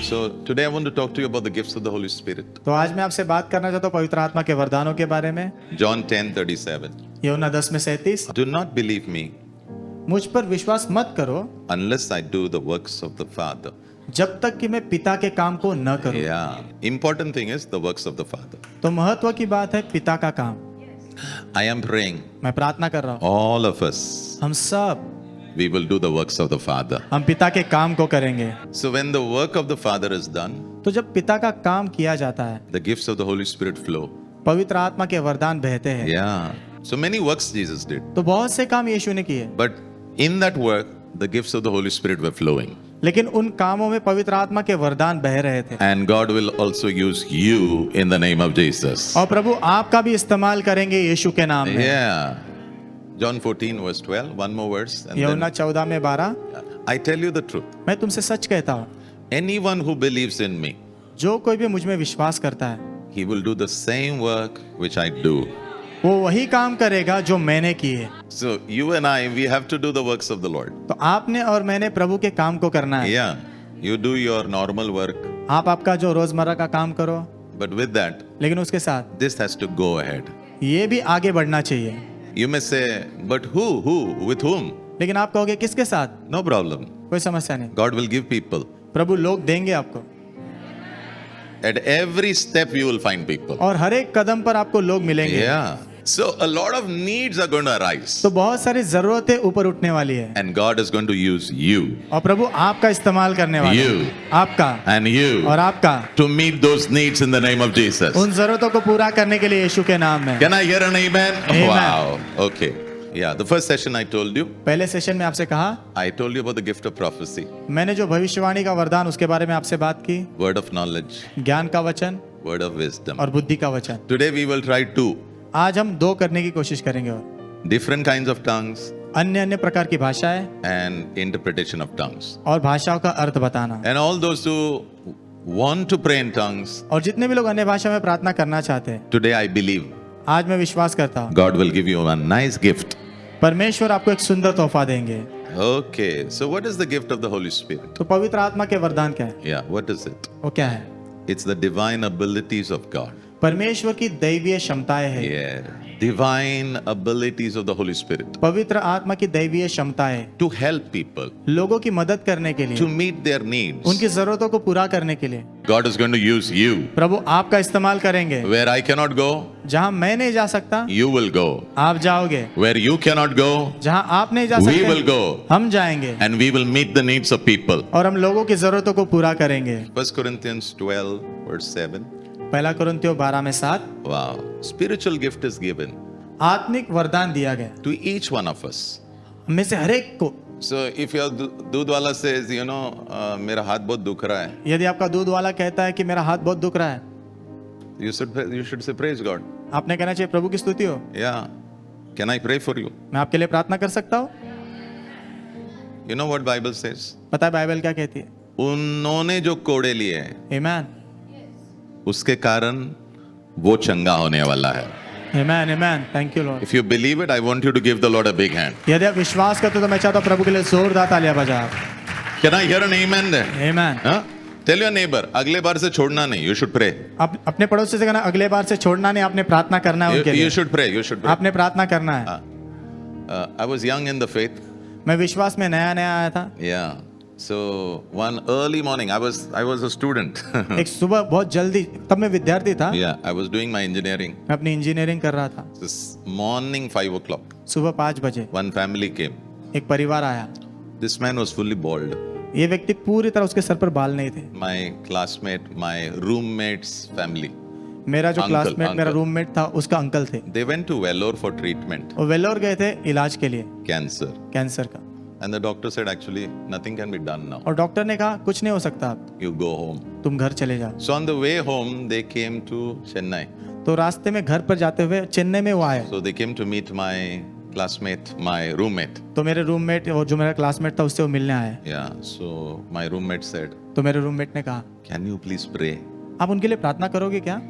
So today I want to talk to you about the gifts of the Holy Spirit. तो आज मैं आपसे बात करना चाहता हूँ पवित्र आत्मा के वरदानों के बारे में। John 10:37. यूहन्ना 10:37। Do not believe me मुझ पर विश्वास मत करो unless I do the works of the Father. जब तक कि मैं पिता के काम को न करूं। Yeah. Important thing is the works of the Father. तो महत्व की बात है पिता का काम। I am praying. मैं प्रार्थना कर रहा हूँ All of us, हम सब we will do the works of the Father. हम पिता के काम को करेंगे। So when the work of the Father is done, तो जब पिता का काम किया जाता है the gifts of the Holy Spirit flow. पवित्र आत्मा के वरदान बहते हैं। Yeah. So many works Jesus did. तो बहुत से काम यीशु ने किए, But in that work, the gifts of the Holy Spirit were flowing. लेकिन उन कामों में पवित्र आत्मा के वरदान बह रहे थे। And God will also use you in the name of Jesus. और प्रभु आपका भी इस्तेमाल करेंगे यीशु के नाम में। Yeah. John 14 verse 12, one more verse. And यूहन्ना then, 14 में 12। I tell you the truth. मैं तुमसे सच कहता हूँ, Anyone who believes in me, जो कोई भी मुझ में विश्वास करता है he will do the same work which I do. वो वही काम करेगा जो मैंने किए। So you and I, we have to do the works of the Lord. तो आपने और मैंने प्रभु के काम को करना है। Yeah. You do your normal work. आप आपका जो रोजमर्रा का काम करो, But with that, लेकिन उसके साथ this has to go ahead. ये भी आगे बढ़ना चाहिए। You may say, but who? With whom? लेकिन आप कहोगे किसके साथ? No problem. कोई समस्या नहीं, God will give people. प्रभु लोग देंगे आपको। At every step you will find people. और हर एक कदम पर आपको लोग मिलेंगे। Yeah. So a lot of needs are going to arise. तो बहुत सारी जरूरतें ऊपर उठने वाली है And God is going to use you और प्रभु आपका इस्तेमाल करने वाले You. हैं। आपका and you और आपका to meet those needs in the name of Jesus. उन जरूरतों को पूरा करने के लिए यीशु के नाम में। Can I hear an amen? Amen. Wow. Okay. Yeah, the first session I told you, पहले सेशन में आपसे कहा, I told you about the gift of prophecy, मैंने जो भविष्यवाणी का वरदान उसके बारे में आपसे बात की, word of knowledge, ज्ञान का वचन word of wisdom. और बुद्धि का वचन। Today we will try two आज हम दो करने की कोशिश करेंगे, और different kinds of tongues अन्य अन्य प्रकार की भाषाएं and interpretation of tongues. और भाषाओं का अर्थ बताना। And all those who want to pray in tongues, और जितने भी लोग अन्य भाषा में प्रार्थना करना चाहते हैं, today I believe आज मैं विश्वास करता हूँ God will give you a nice gift. परमेश्वर आपको एक सुंदर तोहफा देंगे। Okay, so what is the gift of the Holy Spirit? तो पवित्र आत्मा के वरदान क्या है? Yeah, what is it? वो क्या है? It's the divine abilities of God. परमेश्वर की दैवीय क्षमताएं हैं। Yeah, divine abilities of the Holy Spirit पवित्र आत्मा की दैवीय क्षमताएं to help people, लोगों की मदद करने के to लिए, meet their needs. उनकी जरूरतों को पूरा करने के लिए God is going to use you. प्रभु आपका इस्तेमाल करेंगे। Where I cannot go, जहां मैं नहीं जा सकता you will go. आप जाओगे, Where you cannot go, जहां आप नहीं जा we सकते will go. हम जाएंगे And we will meet the needs of people. और हम लोगों की जरूरतों को पूरा करेंगे। 1 Corinthians 12 verse 7. पहला कुरिन्थियों 12 में 7। Wow. Spiritual gift is given आत्मिक वरदान दिया गया to each one of us. हम में से हर एक को। So if your दूध वाला says, मेरा हाथ बहुत दुख रहा है, यदि आपका दूध वाला कहता है कि मेरा हाथ बहुत दुख रहा है, you should say praise God. आपने कहना चाहिए प्रभु की स्तुति हो। Yeah. Can I pray for you? मैं आपके लिए प्रार्थना कर सकता हूँ? You know what Bible says? पता है बाइबल क्या कहती है? उन्होंने जो कोड़े लिए हैं, आमीन उसके कारण वो चंगा होने वाला है. आमीन आमीन। Thank you Lord. If you believe it, I want you to give the Lord a big hand. यदि आप विश्वास करते हो तो मैं चाहता हूँ प्रभु के लिए जोरदार तालियां बजाओ। Can I hear an amen there? आमीन। Huh? Tell your neighbor, अगले बार से छोड़ना नहीं. You should pray. आप अपने पड़ोसी से कहना अगले बार से छोड़ना नहीं, आपने प्रार्थना करना है उनके You लिए। should pray. You should pray. आपने प्रार्थना करना है। I was young in the faith. मैं विश्वास में नया नया आया था। Yeah. So one early morning, I was a student. एक सुबह बहुत जल्दी, तब मैं विद्यार्थी था। Yeah, I was doing my engineering. मैं अपनी इंजीनियरिंग कर रहा था। This morning 5 o'clock, सुबह 5 बजे one family came. एक परिवार आया। This man was fully bald. ये व्यक्ति पूरी तरह उसके सर पर बाल नहीं थे। My classmate, my roommate's family. मेरा जो Uncle, क्लासमेट, मेरा uncle. रूममेट था, उसका अंकल थे। They went to Vellore for treatment, वो वेलोर गए थे इलाज के लिए, cancer. कैंसर का। And the doctor said, actually, nothing can be done now. और डॉक्टर ने कहा कुछ नहीं हो सकता, अब You go home. तुम घर चले जाओ। So on the way home, they came to Chennai. तो रास्ते में घर पर जाते हुए चेन्नई में वो आए। So they came to meet my classmate, my roommate. तो मेरे रूममेट और जो मेरा क्लासमेट था उससे वो मिलने आए। Yeah. So my roommate said, तो मेरे रूममेट ने कहा can you please pray? आप उनके लिए प्रार्थना करोगे क्या?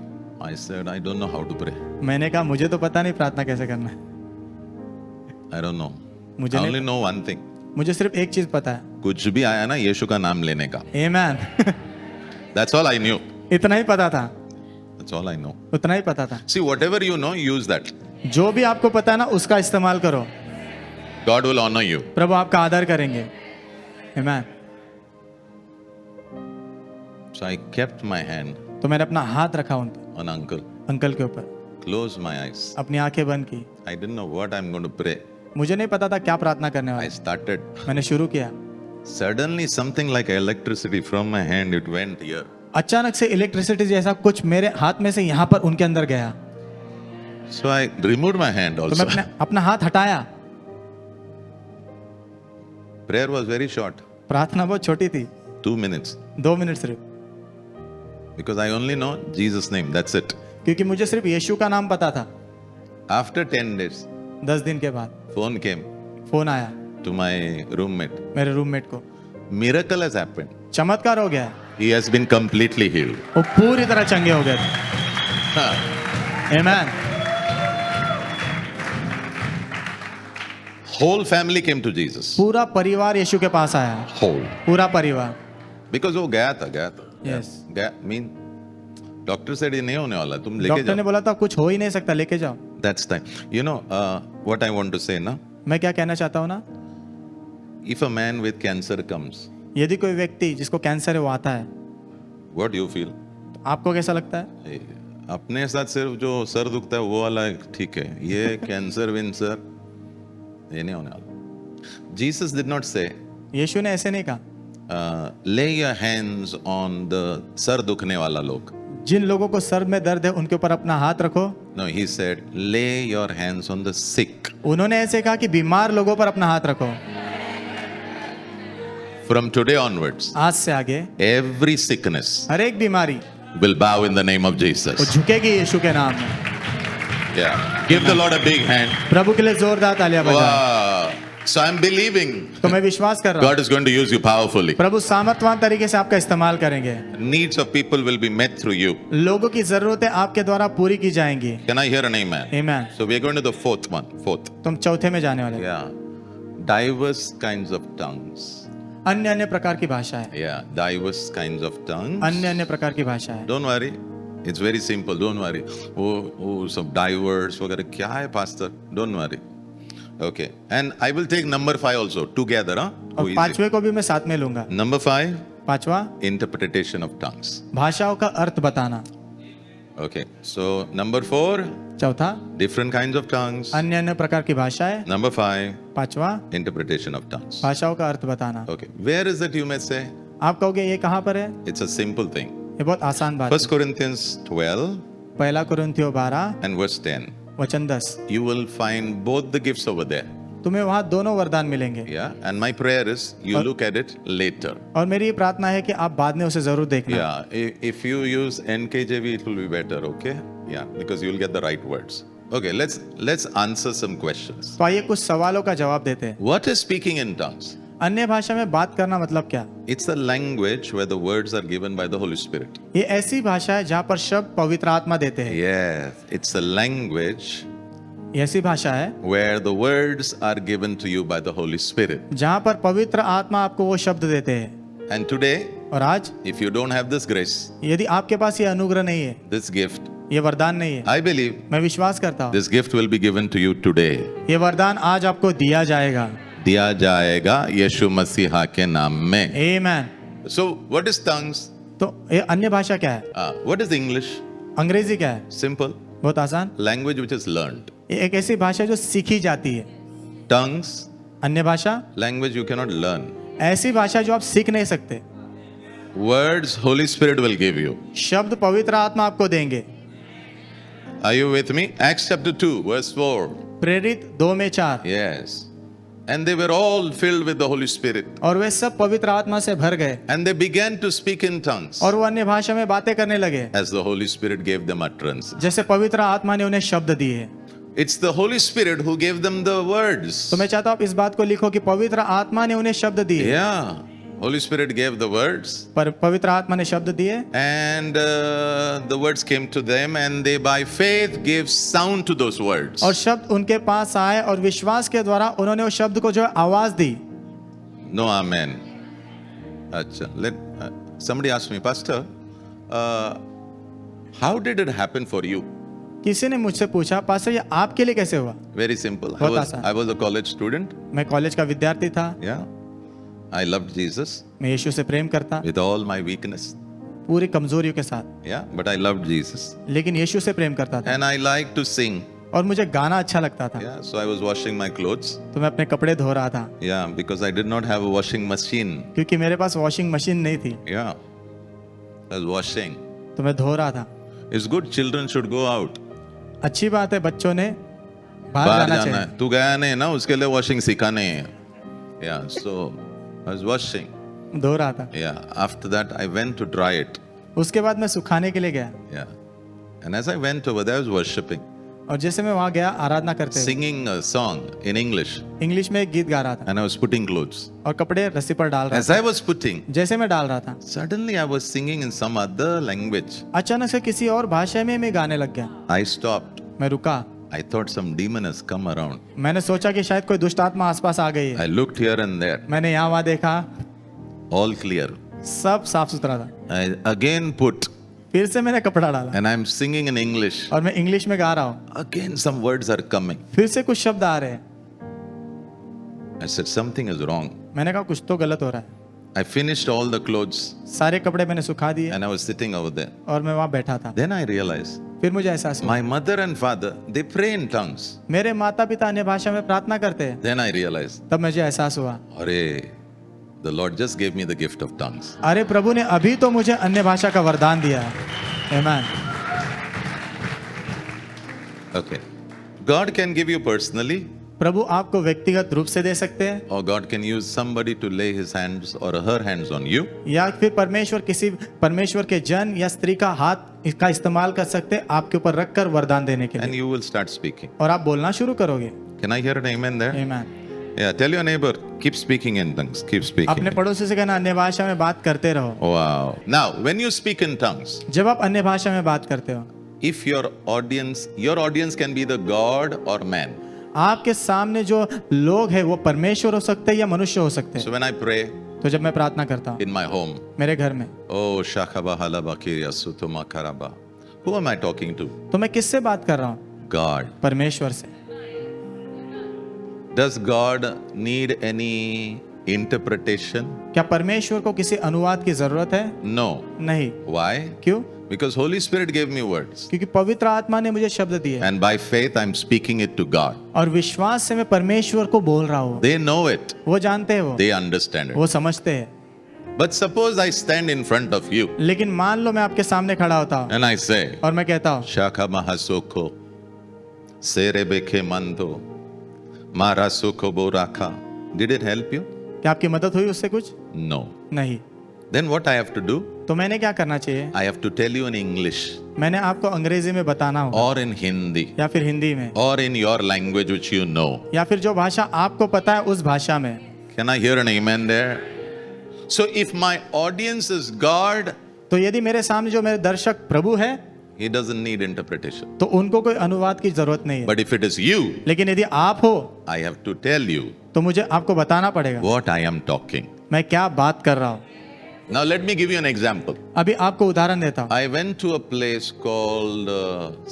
I said, I don't know how to pray. मैंने कहा मुझे तो पता नहीं प्रार्थना कैसे करना है। I don't know. मुझे I नहीं, only know one thing. मुझे सिर्फ एक चीज पता है। कुछ भी आया ना यीशु का नाम लेने का. आमीन। That's all I knew. इतना ही पता था, That's all I know. उतना ही पता था। See, whatever you know, use that. जो भी आपको पता है ना उसका इस्तेमाल करो, God will honor you. प्रभु आपका आदर करेंगे। आमीन। So I kept my hand तो मैंने अपना हाथ रखा उन पे, on uncle, अंकल के ऊपर, closed my eyes. अपनी आंखें बंद की। I didn't know what I'm going to pray. मुझे नहीं पता था क्या प्रार्थना करने I वाला। started. मैंने शुरू किया, Suddenly, something like electricity from my hand, it went here. अचानक से इलेक्ट्रिसिटी जैसा कुछ मेरे हाथ में से यहाँ पर उनके अंदर गया। So I removed my hand तो also. मैं अपना हाथ हटाया। Prayer was very short, प्रार्थना बहुत छोटी थी, 2 minutes. 2 मिनट सिर्फ, Because I only know Jesus' name, that's it. क्योंकि मुझे सिर्फ यीशु का नाम पता था। After 10 days, 10 दिन के बाद phone came फोन आया to my roommate. मेरे रूममेट को, Miracle has happened. चमत्कार हो गया, He has been completely healed. वो पूरी तरह चंगे हो गए थे। आमीन। Whole family came to Jesus. पूरा परिवार यीशु के पास आया, Whole. पूरा परिवार। Because वो गया था Yes. गया mean डॉक्टर said ये नहीं होने वाला, तुम लेके डॉक्टर ने जाओ. बोला था कुछ हो ही नहीं सकता, लेके जाओ। That's time. You know what I want to say ना? मैं क्या कहना चाहता हूँ ना, If a man with cancer comes, यदि कोई व्यक्ति जिसको कैंसर है वो आता है, what do you feel? आपको कैसा लगता है? अपने साथ सिर्फ जो सर दुखता है वो वाला ठीक है, ये कैंसर विंसर ये नहीं होने वाला. Jesus did not say यीशु ने ऐसे नहीं कहा, lay your hands on the sir दुखने वाला लोग. जिन लोगों को सर में दर्द है उनके ऊपर अपना हाथ रखो। No, he said lay your hands on the sick. उन्होंने ऐसे कहा कि बीमार लोगों पर अपना हाथ रखो। From today onwards, आज से आगे every sickness हर एक बीमारी will bow in the name of वो Jesus. झुकेगी यीशु के नाम में। Yeah. Give the Lord a big hand. प्रभु के लिए जोरदार तालियां बजाएं। Wow. So I'm believing तो मैं विश्वास कर रहा हूँ God is going to use you powerfully. प्रभु सामर्थवान तरीके से आपका इस्तेमाल करेंगे। Needs of people will be met through you. लोगों की जरूरतें आपके द्वारा पूरी की जाएंगी। Can I hear an amen? आमीन। So we're going to the fourth one. Fourth. तुम चौथे में जाने वाले। Yeah. Diverse kinds of tongues. अन्य अन्य प्रकार की भाषा है, Yeah. Diverse kinds of tongues. अन्य अन्य प्रकार की भाषा है। Don't worry. It's very simple. Don't worry. Oh, some diverse वगैरह क्या है pastor? Don't worry. Okay. And I will take number 5 also together. Huh? और Who is it? पांचवे को भी मैं साथ में लूंगा। Number 5. पांचवा, Interpretation of tongues. भाषाओं का अर्थ बताना। Okay. So number 4. चौथा, Different kinds of tongues. अन्य अन्य प्रकार की भाषाएं। Number 5. पांचवा, Interpretation of tongues. भाषाओं का अर्थ बताना। Okay. Where is it you may say? आप कहोगे ये कहाँ पर है? It's a simple thing. ये बहुत आसान बात है। 1 Corinthians 12 पहला कुरिन्थियों 12 and verse 10. वचन 10, You will find both the gifts over there. तुम्हें वहाँ दोनों वरदान मिलेंगे। Yeah. And my prayer is you look at it later. और मेरी ये प्रार्थना है कि आप बाद में उसे जरूर देखना। Yeah. If you use NKJV, it will be better. Okay. Yeah. Because you'll get the right words. Okay. Let's answer some questions. तो आइए कुछ सवालों का जवाब देते हैं। What is speaking in tongues? अन्य भाषा में बात करना मतलब क्या? It's a language where the words are given by the Holy Spirit. ये ऐसी भाषा है जहाँ पर शब्द पवित्र आत्मा देते हैं। Yes. It's a language ये ऐसी भाषा है where the words are given to you by the Holy Spirit. जहाँ पर पवित्र आत्मा आपको वो शब्द देते हैं। And today, और आज if you don't have this grace, यदि आपके पास ये अनुग्रह नहीं है, this gift, ये वरदान नहीं है, I believe मैं विश्वास करता हूँ this gift will be given to you today. ये वरदान आज आपको दिया जाएगा। दिया जाएगा यीशु मसीहा के नाम में. आमीन। So, what is tongues? तो ये अन्य भाषा क्या है? What is English? अंग्रेजी क्या है? Simple. बहुत आसान, Language which is learned. ये एक ऐसी भाषा जो सीखी जाती है। Tongues, अन्य भाषा language you cannot learn. ऐसी भाषा जो आप सीख नहीं सकते। Words Holy Spirit will give you. शब्द पवित्र आत्मा आपको देंगे। Are you with me? Acts chapter 2, verse 4. प्रेरित 2 में 4, Yes. And they were all filled with the Holy Spirit. और वे सब पवित्र आत्मा से भर गए And they began to speak in tongues और वो अन्य भाषा में बातें करने लगे as the Holy Spirit gave them utterance. जैसे पवित्र आत्मा ने उन्हें शब्द दिए। It's the Holy Spirit who gave them the words. तो मैं चाहता हूँ आप इस बात को लिखो कि पवित्र आत्मा ने उन्हें शब्द दिए। Yeah. Holy Spirit gave the words. पर पवित्र आत्मा ने शब्द दिए And the words came to them and they by faith gave sound to those words. और शब्द उनके पास आए और विश्वास के द्वारा उन्होंने उस शब्द को जो है आवाज दी। No amen. Acha. Somebody asked me, Pastor, how did it happen for you? किसी ने मुझसे पूछा पास्टर ये आपके लिए कैसे हुआ? Very simple. बहुत आसान। I was a college student. मैं कॉलेज का विद्यार्थी था, Yeah. I loved Jesus मैं यीशु से प्रेम करता with all my weakness. पूरी कमजोरियों के साथ, Yeah. But I loved Jesus. लेकिन यीशु से प्रेम करता था And I liked to sing. और मुझे गाना अच्छा लगता था। Yeah. So I was washing my clothes. तो मैं अपने कपड़े धो रहा था Yeah. Because I did not have a washing machine. क्योंकि मेरे पास वॉशिंग मशीन नहीं थी, Yeah. I was washing. तो मैं धो रहा था। It's good children should go out. अच्छी बात है, बच्चों ने बाहर बाहर जाना जाना चाहिए। है, तू गया नहीं ना, उसके लिए वॉशिंग सीखाने हैं. Yeah, so I was washing. धो रहा था, Yeah, after that I went to dry it. उसके बाद मैं सुखाने के लिए गया Yeah, and as I went over there, I was worshiping, और जैसे मैं वहां गया आराधना करते हुए singing a song in English, English में एक गीत गा रहा था and I was putting clothes. और कपड़े रस्सी पर डाल रहा As I was putting, था। जैसे मैं डाल रहा था, suddenly I was singing in some other language. अचानक से किसी और भाषा में मैं गाने लग गया। I stopped. मैं रुका, I thought some demon has come around. मैंने सोचा कि शायद कोई दुष्ट आत्मा आसपास आ गई है। I looked here and there, मैंने यहाँ वहाँ देखा, all clear. सब साफ सुथरा था। I again put, फिर से मैंने कपड़ा डाला and I'm singing in English. और मैं इंग्लिश में गा रहा हूँ। Again, some words are coming. फिर से कुछ शब्द आ रहे हैं। I said, something is wrong. मैंने कहा कुछ तो गलत हो रहा है। I finished all the clothes सारे कपड़े मैंने सुखा दिए and I was sitting over there. और मैं वहाँ बैठा था। Then I realized फिर मुझे एहसास हुआ my mother and father, they pray in tongues. मेरे माता पिता अन्य भाषा में प्रार्थना करते हैं। Then I realized, तब मुझे एहसास हुआ, Arey, the Lord just gave me the gift of tongues. अरे प्रभु ने अभी तो मुझे अन्य भाषा का वरदान दिया है। आमीन। Okay. God can give you personally, प्रभु आपको व्यक्तिगत रूप से दे सकते हैं or God can use somebody to lay his hands or her hands on you. या फिर परमेश्वर के जन या स्त्री का हाथ इसका इस्तेमाल कर सकते हैं आपके ऊपर रखकर वरदान देने के And लिए, you will start speaking. और आप बोलना शुरू करोगे। Can I hear an amen there? आमीन। Yeah, tell your neighbor, keep speaking in tongues, keep अपने speaking. पड़ोसी से कहना अन्य भाषा में बात करते रहो। Wow. Now, when you speak in tongues, जब आप अन्य भाषा में बात करते हो, if your audience can be the God or man. आपके सामने जो लोग हैं वो परमेश्वर हो सकते हैं या मनुष्य हो सकते हैं। So when I pray तो जब मैं प्रार्थना करता हूँ in my home, मेरे घर में, oh Shakaba Halaba Kirya Sutuma Karaba, who am I talking to? तो मैं किससे बात कर रहा हूँ? God. परमेश्वर से। Does God need any interpretation? क्या परमेश्वर को किसी अनुवाद की जरूरत है? No. नहीं। Why? क्यों? Because Holy Spirit gave me words. क्योंकि पवित्र आत्मा ने मुझे शब्द दिए And by faith I'm speaking it to God. और विश्वास से मैं परमेश्वर को बोल रहा हूँ। They know it. वो जानते हैं, They understand it. वो समझते हैं। But suppose I stand in front of you लेकिन मान लो मैं आपके सामने खड़ा होता हूँ and I say, और मैं कहता हूँ Shaka Mahasoko, Serebeke Mando, Mara Soko Boraka. Did it help you? क्या आपकी मदद हुई उससे कुछ? No. नहीं। Then what I have to do? तो मैंने क्या करना चाहिए? I have to tell you in English मैंने आपको अंग्रेजी में बताना होगा or in Hindi या फिर हिंदी में or in your language which you know. या फिर जो भाषा आपको पता है उस भाषा में। Can I hear an amen there? So if my audience is God, तो यदि मेरे सामने जो मेरे दर्शक प्रभु है he doesn't need interpretation. तो उनको कोई अनुवाद की जरूरत नहीं है। But if it is you, लेकिन यदि आप हो I have to tell you तो मुझे आपको बताना पड़ेगा what I am talking. मैं क्या बात कर रहा हूँ। Now let me give you an example. अभी आपको उदाहरण देता हूँ। I went to a place called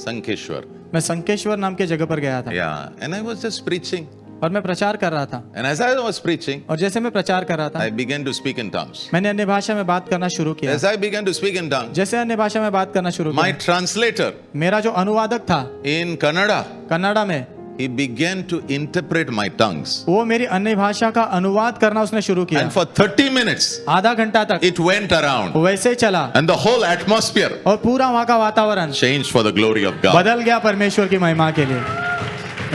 Sankeshwar. मैं संकेश्वर नाम के जगह पर गया था Yeah, and I was just preaching. और मैं प्रचार कर रहा था And as I was preaching, और जैसे मैं प्रचार कर रहा था I began to speak in tongues. मैंने अन्य भाषा में बात करना शुरू किया। As I began to speak in tongues, जैसे अन्य भाषा में बात करना शुरू my किया, translator मेरा जो अनुवादक था in Kannada, कन्नड़ा में, he began to interpret my tongues. वो मेरी अन्य भाषा का अनुवाद करना उसने शुरू किया। And for 30 minutes, आधा घंटा तक it went around. वैसे ही चला And the whole atmosphere और पूरा वहाँ का वातावरण changed for the glory of God. बदल गया परमेश्वर की महिमा के लिए।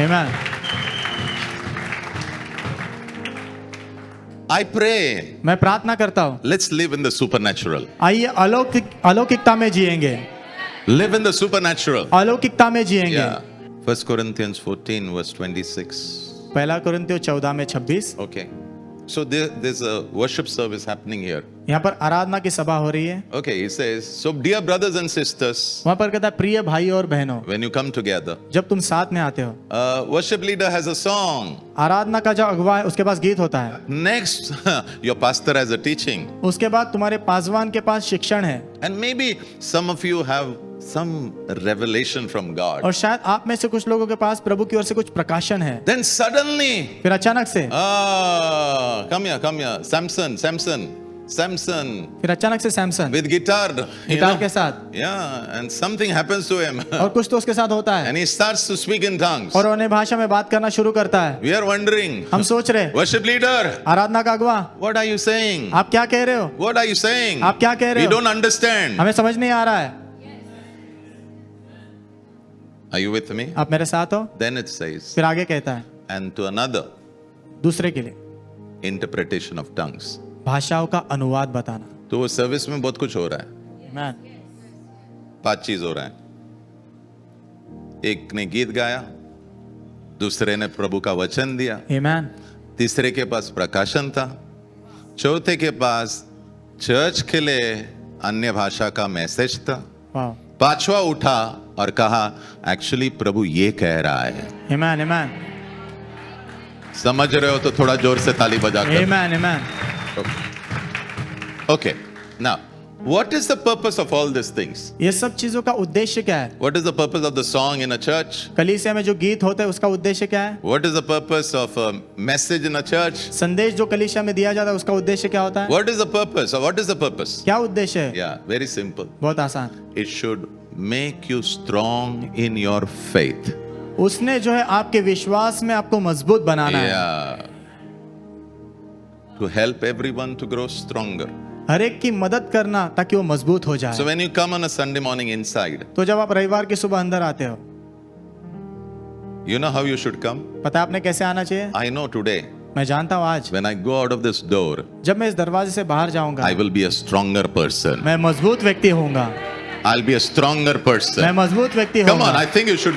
आमीन। I pray, मैं प्रार्थना करता हूँ, let's live in the supernatural. आइए अलौकिकता में जिएंगे, Live in the supernatural. अलौकिकता में जिएंगे। Yeah. 1 Corinthians 14 verse 26. पहला कुरिन्थियों 14 में 26। Okay. So there's a worship service happening here. यहाँ पर आराधना की सभा हो रही है। Okay, he says, so dear brothers and sisters, वहाँ पर कहता है प्रिय भाई और बहनों, when you come together, जब तुम साथ में आते हो, worship leader has a song. आराधना का जो अगुवा है उसके पास गीत होता है, Next, your pastor has a teaching. उसके बाद तुम्हारे पासवान के पास शिक्षण है, And maybe some of you have some revelation from God. और शायद आप में से कुछ लोगों के पास प्रभु की ओर से कुछ प्रकाशन है। Then suddenly, फिर अचानक से come here, Samson फिर अचानक से Samson with guitar, you guitar know? के साथ, Yeah, and something happens to him. और कुछ तो उसके साथ होता है, And he starts to speak in tongues. और अन्य भाषा में बात करना शुरू करता है। We are wondering, हम सोच रहे, worship leader, आराधना का अगुवा, what are you saying? आप क्या कह रहे हो? What are you saying? आप क्या कह रहे We हो? don't understand. हमें समझ नहीं आ रहा है। Are you with me? आप मेरे साथ हो? Then it says, फिर आगे कहता है, and to another, दूसरे के लिए interpretation of tongues. भाषाओं का अनुवाद बताना। तो वो सर्विस में बहुत कुछ हो रहा है, Amen. 5 चीज हो रहा है। एक ने गीत गाया, दूसरे ने प्रभु का वचन दिया, Amen. तीसरे के पास प्रकाशन था, चौथे के पास चर्च के लिए अन्य भाषा का मैसेज था, Wow. पांचवा उठा और कहा एक्चुअली प्रभु ये कह रहा है। Amen. Amen. समझ रहे हो तो थोड़ा जोर से ताली बजा कर। Amen. Amen. Okay, now what is the purpose of all these things? ये सब चीजों का उद्देश्य क्या है? What is the purpose of the song in a church? कलीसिया में जो गीत होते हैं उसका उद्देश्य क्या है? What is the purpose of a message in a church? संदेश जो कलीसिया में दिया जाता है उसका उद्देश्य क्या होता है? What is the purpose? Or what is the purpose? क्या उद्देश्य है? Yeah, very simple. बहुत आसान। It should make you strong in your faith. उसने जो है आपके विश्वास में आपको मजबूत बनाना है, Yeah. To help everyone to grow stronger. हर एक की मदद करना ताकि वो मजबूत हो So जाए। when you come on a Sunday morning inside, तो जब आप रविवार की सुबह अंदर आते हो, you know how you should come? पता है आपने कैसे आना चाहिए? I know today, मैं जानता हूँ आज when I go out of this door, जब मैं इस दरवाजे से बाहर जाऊंगा, I will be a stronger person. मैं मजबूत व्यक्ति होऊंगा, I'll be a stronger मैं person. मजबूत व्यक्ति Come on, होऊंगा। I think you should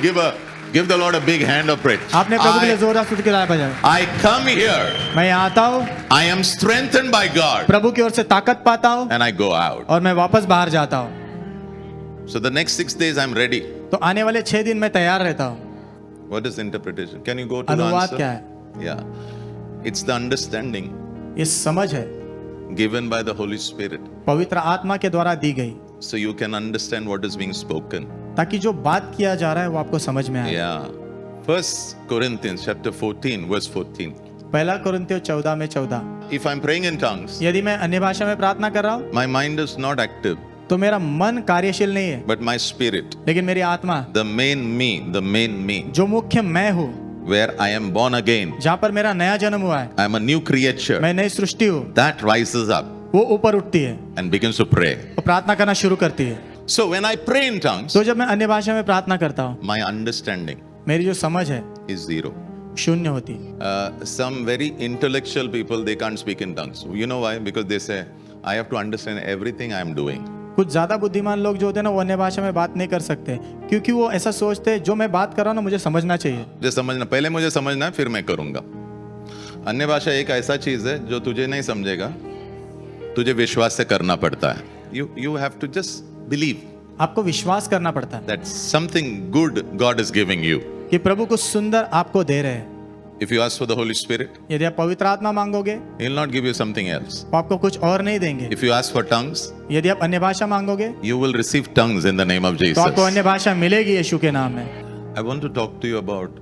give the Lord a big hand of praise. आपने प्रभु के लिए I, जोरदार स्तुति की ताली बजाई। I come here, मैं यहाँ आता हूँ, I am strengthened by God, प्रभु की ओर से ताकत पाता हूँ, and I go out. और मैं वापस बाहर जाता हूँ। So the next 6 days I'm ready. तो आने वाले 6 दिन मैं तैयार रहता हूँ। What is interpretation? Can you go to the अनुवाद answer? क्या है? Yeah. It's the understanding ये समझ है, given by the Holy Spirit. पवित्र आत्मा के द्वारा दी गई, So you can understand what is being spoken. ताकि जो बात किया जा रहा है वो आपको समझ में आए। Yeah. 1 Corinthians chapter 14, verse 14. पहला कुरिन्थियों 14 में 14, If I'm praying in tongues, यदि मैं अन्य भाषा में प्रार्थना कर रहा हूँ my mind is not active, तो मेरा मन कार्यशील नहीं है, but my spirit, लेकिन मेरी आत्मा, the main me, जो मुख्य मैं हूँ, where I am born again, जहाँ पर मेरा नया जन्म हुआ है, I am a new creature, मैं नई सृष्टि हूँ, that rises up वो ऊपर उठती है and begins to pray. और प्रार्थना करना शुरू करती है। So when I pray in tongues, तो जब मैं अन्य भाषा में प्रार्थना करता हूँ, my understanding मेरी जो समझ है is zero. शून्य होती है। Some very intellectual people, they can't speak in tongues. You know why? Because they say, I have to understand everything I am doing. कुछ ज्यादा बुद्धिमान लोग जो होते हैं ना, वो अन्य भाषा में बात नहीं कर सकते, क्योंकि वो ऐसा सोचते हैं जो मैं बात कर रहा हूँ ना मुझे समझना चाहिए। पहले मुझे समझना है, फिर मैं करूंगा। अन्य भाषा एक ऐसा चीज है जो तुझे नहीं समझेगा, तुझे विश्वास से करना पड़ता है। You have to just believe आपको विश्वास करना पड़ता है that something good God is giving you. कि प्रभु कुछ सुंदर आपको दे रहे हैं। If you ask for the Holy Spirit, यदि आप पवित्र आत्मा मांगोगे He will not give you something else. वो आपको कुछ और नहीं देंगे। If you ask for tongues, यदि आप अन्य भाषा मांगोगे you will receive tongues in the name of तो आपको Jesus. अन्य भाषा मिलेगी यीशु के नाम में। I want to talk to you about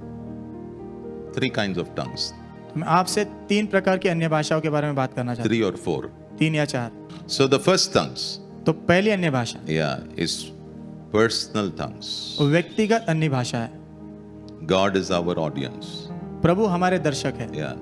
3 kinds of tongues, मैं आपसे 3 प्रकार की अन्य भाषाओं के बारे में बात करना चाहता 3 or 4. हूँ, 3 या 4। So the first tongues, तो पहली अन्य भाषा is personal tongues. व्यक्तिगत अन्य भाषा है। God is our audience. प्रभु हमारे दर्शक है, Yeah.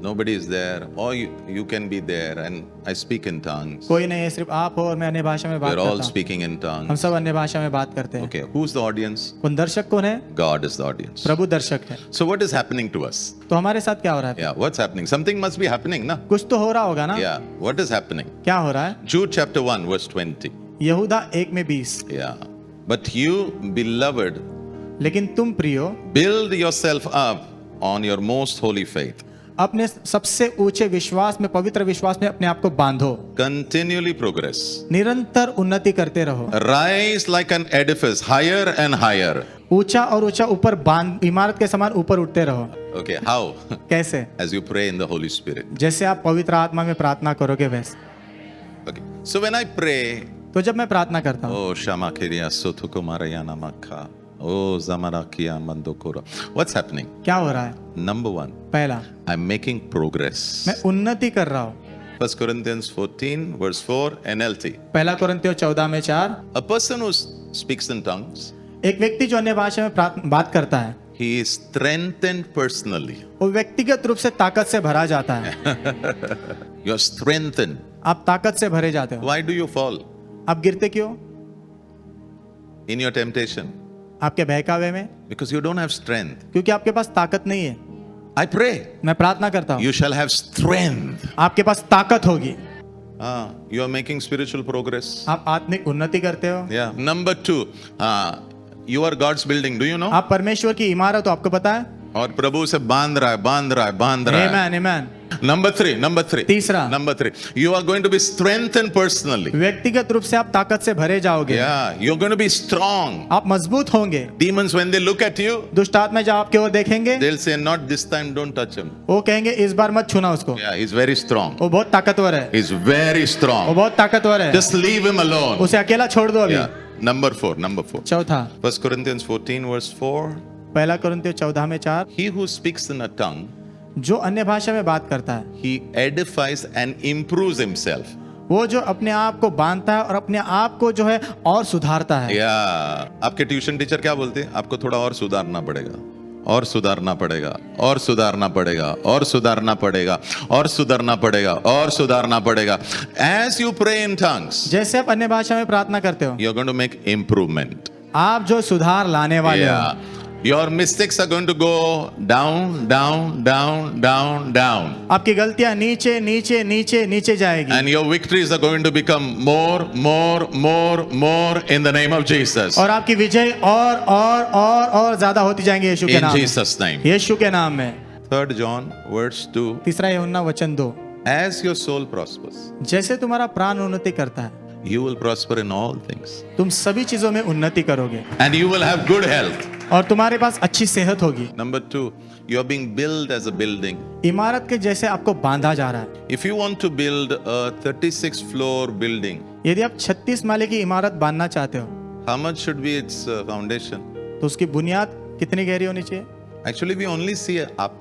Nobody is there, or you can be there, and I speak in tongues. कोई नहीं है, सिर्फ आप हो और मैं अन्य भाषा में बात We're all करता हूँ। speaking in हम tongues. सब अन्य भाषा में बात करते हैं। Okay, who's the audience? उन दर्शक कौन है? God is the audience. प्रभु दर्शक है। So what is happening to us? तो हमारे साथ क्या हो रहा है? Yeah, what's happening? Something must be happening, na? कुछ तो हो रहा होगा ना? Yeah, what is happening? क्या हो रहा है? Jude chapter 1, verse 20. यहूदा 1 में 20, Yeah. But you, beloved, लेकिन तुम प्रियो build yourself up on your most holy faith. अपने सबसे ऊंचे विश्वास में, पवित्र विश्वास में अपने आप को बांधो। Continually progress. निरंतर उन्नति करते रहो। Rise like an edifice, higher and higher. ऊंचा और ऊंचा ऊपर बांध, इमारत के समान ऊपर उठते रहो। Okay, how? कैसे? As you pray in the Holy Spirit. जैसे आप पवित्र आत्मा में प्रार्थना करोगे वैसे। Okay. So when I pray, तो जब मैं प्रार्थना करता हूँ, oh Shama Kiriya Sotuko Marayana Makha. Oh Zamarakia Mandokura. What's happening? क्या हो रहा है? Number one, पहला, I'm making progress. मैं उन्नति कर रहा हूँ। 1 Corinthians 14 verse 4 NLT. पहला कोरिन्थियों 14 में 4, A person who speaks in tongues, एक व्यक्ति जो अन्य भाषा में बात करता है, he is strengthened personally. वो व्यक्तिगत रूप से ताकत से भरा जाता है। You're strengthened. आप ताकत से भरे जाते हो। Why do you fall? आप गिरते क्यों? In your temptation? आपके बहकावे में, Because you don't have strength. क्योंकि आपके पास ताकत नहीं है। I pray. मैं प्रार्थना करता हूँ, You shall have strength. आपके पास ताकत होगी। You are making spiritual progress. आप आत्मिक उन्नति करते हो। Yeah. Number two, you are God's building. Do you know? आप परमेश्वर की इमारत हो, आपको पता है? और प्रभु उसे बांध रहा है। आमेन, आमेन। Number three. तीसरा, Number three. You are going to be strengthened personally. व्यक्तिगत रूप से आप ताकत से भरे जाओगे। Yeah. You're going to be strong. आप मजबूत होंगे। Demons, when they look at you, दुष्ट आत्मा जब आपकी ओर देखेंगे, they'll say, not this time, don't touch him. वो कहेंगे इस बार मत छूना उसको, Yeah, he's very strong. वो बहुत ताकतवर है, He's very वो strong. बहुत ताकतवर है, Just leave him alone. उसे अकेला छोड़ दो अभी। Yeah. Number four. चौथा, 1 Corinthians 14 verse 4. पहला कोरिन्थियों 14 में 4, He who speaks in a tongue, जो अन्य भाषा में बात करता है, he edifies and improves himself. वो जो अपने आप को बांधता है और अपने आप को जो है और सुधारता है। Yeah. आपके ट्यूशन टीचर क्या बोलते हैं? आपको थोड़ा और सुधारना पड़ेगा, और सुधारना पड़ेगा, और सुधारना पड़ेगा, और सुधारना पड़ेगा, और सुधारना पड़ेगा, और सुधारना पड़ेगा. As you pray in tongues, जैसे आप अन्य भाषा में प्रार्थना करते हो, you're going to make improvement. आप जो सुधार लाने वाले हो। Yeah. Your mistakes are going to go down, down, down, down, down. आपकी गलतियां नीचे नीचे नीचे नीचे जाएगी, And your victories are going to become more, more, more, more in the name of Jesus. और आपकी विजय और ज्यादा होती जाएंगी यीशु के In नाम में। Jesus' name. यीशु के नाम में। 3 John verse 2. तीसरा यूहन्ना वचन 2, As your soul prospers, जैसे तुम्हारा प्राण उन्नति करता है, you will prosper in all things. तुम सभी चीजों में उन्नति करोगे And you will have good health. और तुम्हारे पास अच्छी सेहत होगी। Number 2, you are being built as a building. इमारत के जैसे आपको बांधा जा रहा है। If you want to build a 36 floor building, यदि आप 36 माले की इमारत बांधना चाहते हो, how much should be its foundation? तो उसकी बुनियाद कितनी गहरी होनी चाहिए? Actually, we only see up.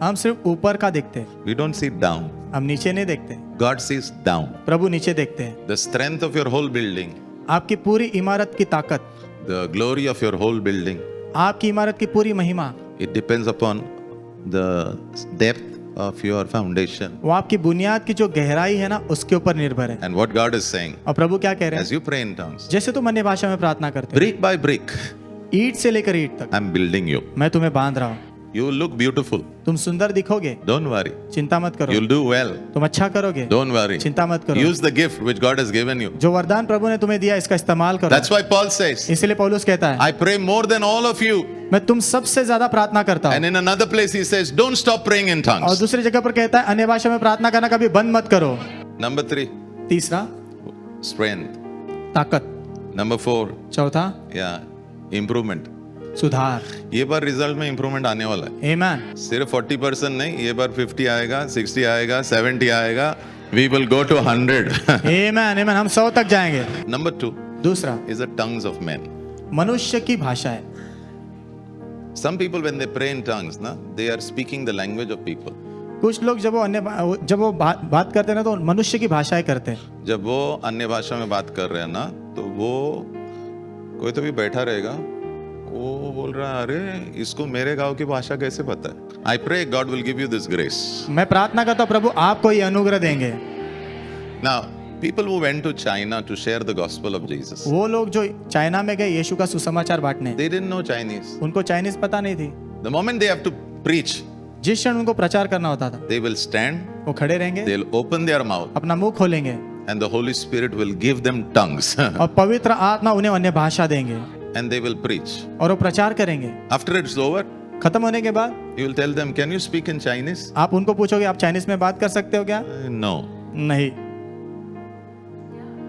हम सिर्फ ऊपर का देखते हैं, We don't see down. हम नीचे नहीं देखते। God sees down. प्रभु नीचे देखते हैं। The strength of your whole building, आपकी पूरी इमारत की ताकत, the glory of your whole building, आपकी इमारत की पूरी महिमा, it depends upon the depth of your foundation. वो आपकी बुनियाद की जो गहराई है ना, उसके ऊपर निर्भर है। And what God is saying, और प्रभु क्या कह रहे as हैं? you pray in tongues, जैसे तुम अन्य भाषा में प्रार्थना करते हो, brick by brick, ईंट से लेकर ईंट तक I'm building you. मैं तुम्हें बांध रहा हूँ। You will look beautiful. तुम सुंदर दिखोगे, Don't worry. चिंता मत करो। You'll do well. तुम अच्छा करोगे, Don't worry. चिंता मत करो। Use the gift which God has given you. जो वरदान प्रभु ने तुम्हें दिया, इसका इस्तेमाल करो। That's why Paul says, इसलिए पौलुस कहता है, I pray more than all of you. मैं तुम सबसे ज्यादा प्रार्थना करता And हूँ। in another place he says, don't stop praying in और tongues. दूसरी जगह पर कहता है, अन्य भाषा में प्रार्थना करना कभी बंद मत करो। Number 3, तीसरा, strength. ताकत। Number 4, चौथा, yeah, improvement. सुधार। ये बार रिजल्ट में इंप्रूवमेंट आने वाला है। आमेन। सिर्फ 40% नहीं, ये बार 50 आएगा, 60 आएगा, 70 आएगा. We will go to 100. आमेन, आमेन। हम 100 तक जाएंगे। Number 2 दूसरा, is the tongues of men. मनुष्य की भाषा है। Some people when they pray in tongues, na, they are speaking the language of people. कुछ लोग जब वो बात करते हैं ना, तो मनुष्य की भाषाएं करते हैं। जब वो अन्य भाषा में बात कर रहे हैं ना, तो वो कोई तो भी बैठा रहेगा, वो बोल रहा है, अरे इसको मेरे गांव की भाषा कैसे पता है? I pray God will give you this grace. मैं प्रार्थना करता हूँ, प्रभु आपको ये अनुग्रह देंगे। Now, people who went to China to share the gospel of Jesus, वो लोग जो चाइना में गए यीशु का सुसमाचार बांटने, they didn't know Chinese. उनको चाइनीज पता नहीं थी। The moment they have to preach, जिस क्षण उनको प्रचार करना होता था, they will stand, वो खड़े रहेंगे, they'll open their mouth, अपना मुंह खोलेंगे, and the Holy Spirit will give them tongues, और पवित्र आत्मा उन्हें अन्य भाषा देंगे, and they will preach. और वो प्रचार करेंगे। After it's over, खत्म होने के बाद you will tell them, can you speak in Chinese? आप उनको पूछोगे आप चाइनीज में बात कर सकते हो क्या? No. नहीं।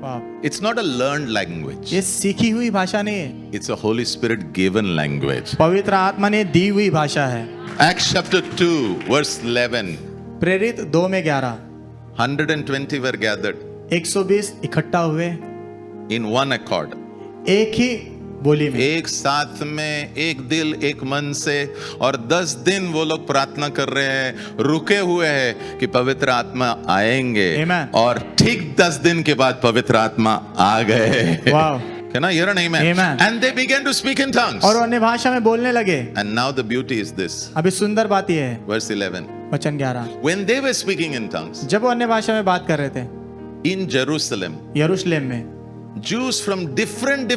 वाह, It's not a learned language. ये सीखी हुई भाषा नहीं है, It's a Holy Spirit given language. पवित्र आत्मा ने दी हुई भाषा है। Acts chapter 2, verse 11. प्रेरित 2 में 11, 120 were gathered 120 इकट्ठा हुए in one accord. एक ही बोली में, एक साथ में, एक दिल, एक मन से, और 10 दिन वो लोग प्रार्थना कर रहे हैं, रुके हुए हैं कि पवित्र आत्मा आएंगे। Amen. और ठीक 10 दिन के बाद पवित्र आत्मा आ गए। वाह, Can I hear an amen? Amen. And they began to speak in tongues. और वो अन्य भाषा में बोलने लगे। And now the beauty is this. अभी सुंदर बात यह है, Verse 11. वचन 11, When they were speaking in tongues जब वो अन्य भाषा में बात कर रहे थे in Jerusalem, यरूशलेम में, Jews from different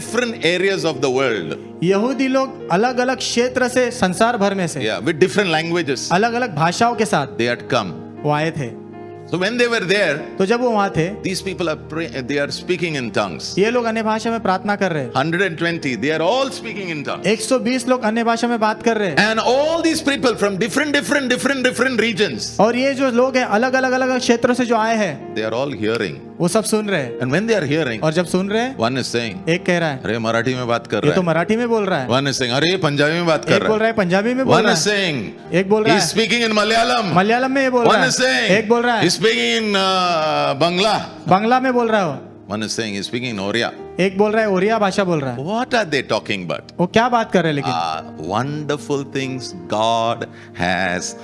areas of the world, यहूदी लोग अलग अलग क्षेत्र से, संसार भर में से, yeah, with different languages, अलग अलग भाषाओं के साथ they had come. वो आए थे। So when they were there, तो जब वो वहां थे, these people are they are speaking in tongues. ये लोग अन्य भाषा में प्रार्थना कर रहे हैं। 120, they are all speaking in tongues. 120 लोग अन्य भाषा में बात कर रहे हैं। And all these people from different regions, और ये जो लोग हैं अलग अलग क्षेत्रों से जो आए हैं, they are all hearing. वो सब सुन रहे हैं। And when they are hearing, और जब सुन रहे हैं, one is saying, एक कह रहा है, अरे मराठी में बात कर ये रहा तो है। मराठी में बोल रहा है। One is saying, अरे ये पंजाबी में बात कर एक बोल रहा रहा है पंजाबी में बोल One रहा is है। saying, एक बोल रहा he's है speaking in Malayalam. मलयालम में ये बोल One रहा is है। saying, एक बोल रहा है he's speaking in Bangla. Bangla में बोल रहा है। One is saying, he's speaking in Oriya. एक बोल रहा है ओरिया भाषा बोल रहा है। What are they talking about? वो क्या बात कर रहे हैं? लेकिन Wonderful things God has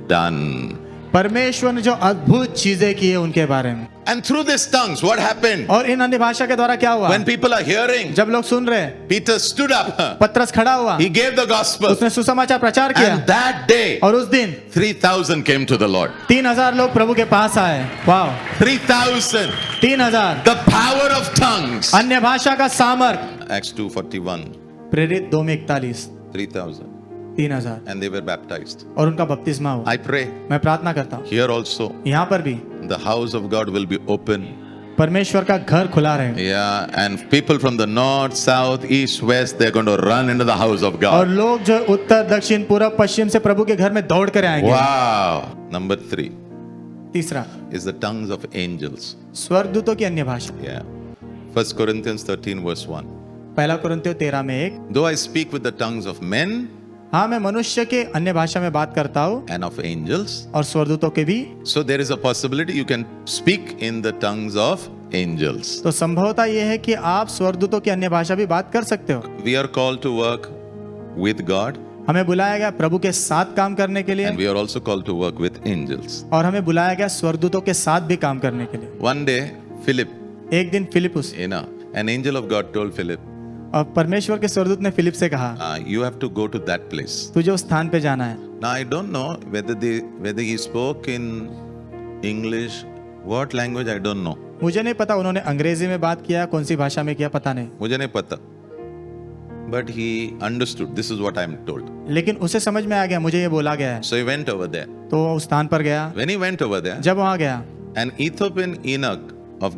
done. परमेश्वर ने जो अद्भुत चीजें की है उनके बारे में। And through these tongues, what happened? और इन अन्य भाषा के द्वारा क्या हुआ? When people are hearing, जब लोग सुन रहे हैं, Peter stood up. पतरस खड़ा हुआ, He gave the gospel. उसने सुसमाचार प्रचार किया, And that day, और उस दिन 3,000 came to the Lord. 3000 लोग प्रभु के पास आए। वाह, 3,000. 3000। The power of tongues. अन्य भाषा का सामर्थ। Acts 2:41. प्रेरित 2 में 41, 3,000. 3000, And they were baptized. और उनका बपतिस्मा हुआ। I pray मैं प्रार्थना करता हूँ here also यहाँ पर भी the house of God will be open. परमेश्वर का घर खुला रहे, Yeah, and people from the north, south, east, west, they're going to run into the house of और God. लोग जो उत्तर दक्षिण पूर्व पश्चिम से प्रभु के घर में दौड़ कर आएंगे। Wow. Number 3 तीसरा, is the tongues of angels. स्वर्गदूतों की अन्य भाषा। Yeah. 1 Corinthians 13 verse 1. पहला कुरिन्थियों 13 में 1, Though I speak with the tongues of men हाँ मैं मनुष्य के अन्य भाषा में बात करता हूँ and of angels, और स्वर्गदूतों के भी, so there is a possibility you can speak in the tongues of angels. तो संभवता यह है कि आप स्वर्गदूतों की अन्य भाषा भी बात कर सकते हो। We are called to work with God, हमें बुलाया गया प्रभु के साथ काम करने के लिए, and we are also called to work with angels. और हमें बुलाया गया स्वर्गदूतों के साथ भी काम करने के लिए। One day, Philip, एक दिन Philip, an angel of God told Philip, और परमेश्वर के स्वर्गदूत ने फिलिप से कहा, you have to go to that place. तुझे उस स्थान पे जाना है। Now I don't know whether he spoke in English, what language I don't know. मुझे नहीं पता उन्होंने अंग्रेजी में बात किया, कौन सी भाषा में किया, पता नहीं, मुझे नहीं पता. But he understood. This is what I am told. लेकिन उसे समझ में आ गया, मुझे ये बोला गया है। So he went over there. तो वो उस स्थान पर गया। When he went over there, जब वहां गया, an Ethiopian eunuch of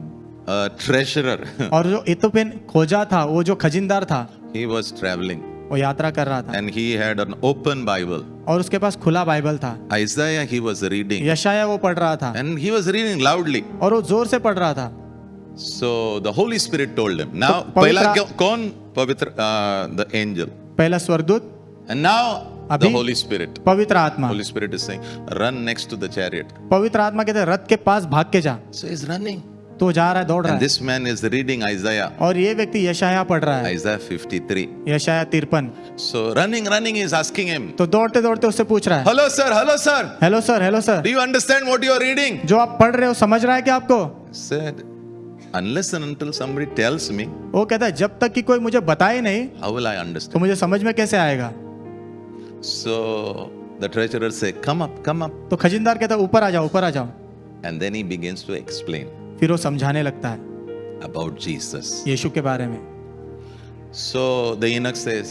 a treasurer, और जो इथोपियन खोजा था, वो जो खजिनदार था, he was traveling वो यात्रा कर रहा था, and he had an open Bible. और उसके पास खुला बाइबल था। Isaiah he was reading यशाया वो पढ़ रहा था, and he was reading loudly. और वो जोर से पढ़ रहा था। So the Holy Spirit told him. Now, तो पवित्र- पहला कौन? पवित्र, the angel. पहला स्वर्गदूत, And now the अभी Holy Spirit. पवित्र आत्मा। Holy Spirit is saying, run next to the chariot. पवित्र आत्मा कहते हैं रथ के पास भाग के जा। So he's running. तो जा रहा है, दौड़ रहा And है, this man is reading Isaiah. और ये व्यक्ति यशाया पढ़ रहा है, Isaiah 53. यशाया 53। So running is asking him, तो दौड़ते दौड़ते उससे पूछ रहा है, hello sir, hello sir, hello sir, do you understand what you are reading? जो आप पढ़ रहे हो समझ रहा है क्या आपको? Said, unless and until somebody tells me, वो कहता है जब तक कि कोई मुझे बताए नहीं how will I तो understand? मुझे समझ में कैसे आएगा? So the treasurer said, come up. तो खजिनदार कहता है ऊपर आ जाओ, ऊपर आ जाओ। And then he begins to explain फिर वो समझाने लगता है about Jesus. यीशु के बारे में। So the eunuch says,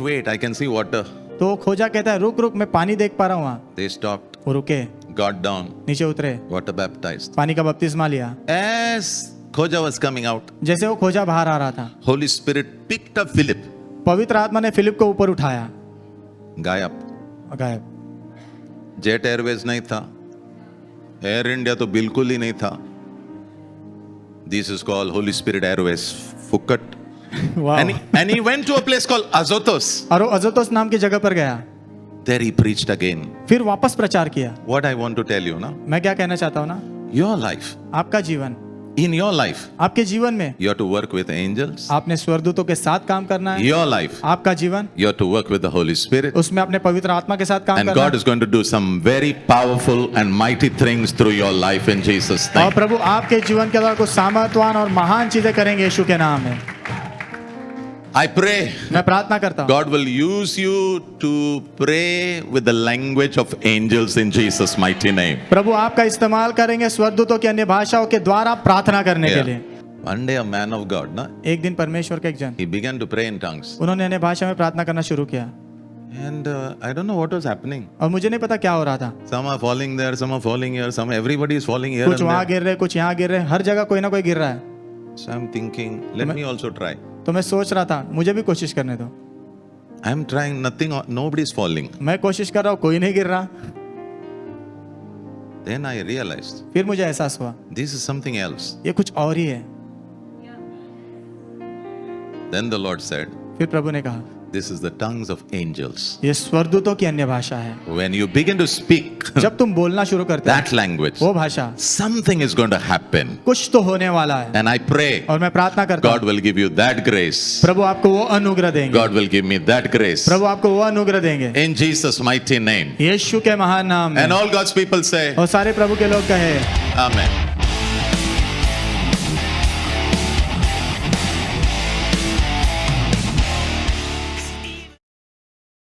wait, I can see water. तो वो खोजा कहता है रुक, मैं पानी देख पा रहा हूँ वहाँ। They stopped, वो रुके, got down, नीचे उतरे, water baptized. पानी का बपतिस्मा लिया। As Khoja was coming out, जैसे वो खोजा बाहर आ रहा था, Holy Spirit picked up Philip. पवित्र आत्मा ने फिलिप को ऊपर उठाया, Guy up. गायब। जेट एयरवेज नहीं था, एयर इंडिया तो बिल्कुल ही नहीं था। This is called Holi spirit Airways, फुकट। वाह। And he went to a place called Azotus. और वो अजोतोस नाम की जगह पर गया, There he preached again. फिर वापस प्रचार किया। What I want to tell you, na? मैं क्या कहना चाहता हूँ ना, Your life, आपका जीवन, in your life, आपके जीवन में you have to work with angels. आपने स्वर्गदूतों के साथ काम करना है। Your life, आपका जीवन, you have to work with the Holy Spirit. उसमें अपने पवित्र आत्मा के साथ काम And करना God है। is going to do some very powerful and mighty things through your life in Jesus' और name. प्रभु आपके जीवन के द्वारा कुछ सामर्थवान और महान चीजें करेंगे यीशु के नाम में। I pray मैं प्रार्थना करता हूँ God will use you to pray with the language of angels in Jesus' mighty name. प्रभु आपका इस्तेमाल करेंगे स्वर्गदूतों की अन्य भाषाओं के द्वारा प्रार्थना करने के लिए। One day a man of God, na, एक दिन परमेश्वर के एक जन, he began to pray in tongues. उन्होंने अन्य भाषा में प्रार्थना करना शुरू किया And I don't know what was happening. और मुझे नहीं पता क्या हो रहा था। Some are falling there, some are falling here, some everybody is falling here कुछ and वहां there. गिर रहे, कुछ यहाँ गिर रहे, हर जगह कोई ना कोई गिर रहा है। So I'm thinking, let me also try. तो मैं सोच रहा था मुझे भी कोशिश करने दो। I'm trying nothing, nobody is falling. मैं कोशिश कर रहा हूँ, कोई नहीं गिर रहा। Then I realized फिर मुझे एहसास हुआ this is something else. ये कुछ और ही है। Then the Lord said, फिर प्रभु ने कहा this is the tongues of angels. ये स्वर्गदूतों की अन्य भाषा है। When you begin to speak जब तुम बोलना शुरू करते हो that language, वो भाषा, something is going to happen. कुछ तो होने वाला है। And I pray और मैं प्रार्थना करता God हूँ will give you that grace. प्रभु आपको वो अनुग्रह देंगे। God will give me that grace. प्रभु आपको वो अनुग्रह देंगे In Jesus' mighty name. यीशु के महान नाम में। And all God's people say, और सारे प्रभु के लोग कहे Amen.